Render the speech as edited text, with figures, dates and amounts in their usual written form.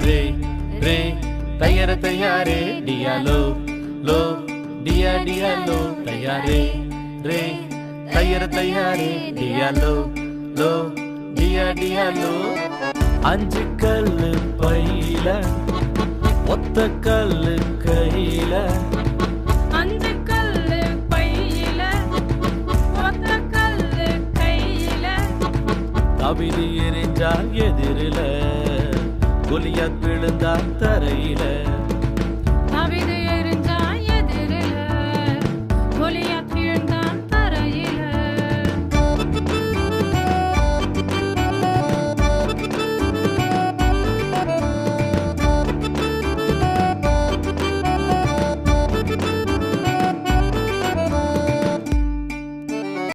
தயாரே ரே தையர தையாரே டியாலோ low டியா டியாலோ தயாரே ரே தையர தையாரே டியாலோ low டியா டியாலோ. 5 கல்லு பையில ஒத்த கல்லு கையில 5 கல்லு பையில ஒத்த கல்லு கையில கவிதை எரிஞ்சால் எதிரில குலியாத் விழுந்தால் தரையில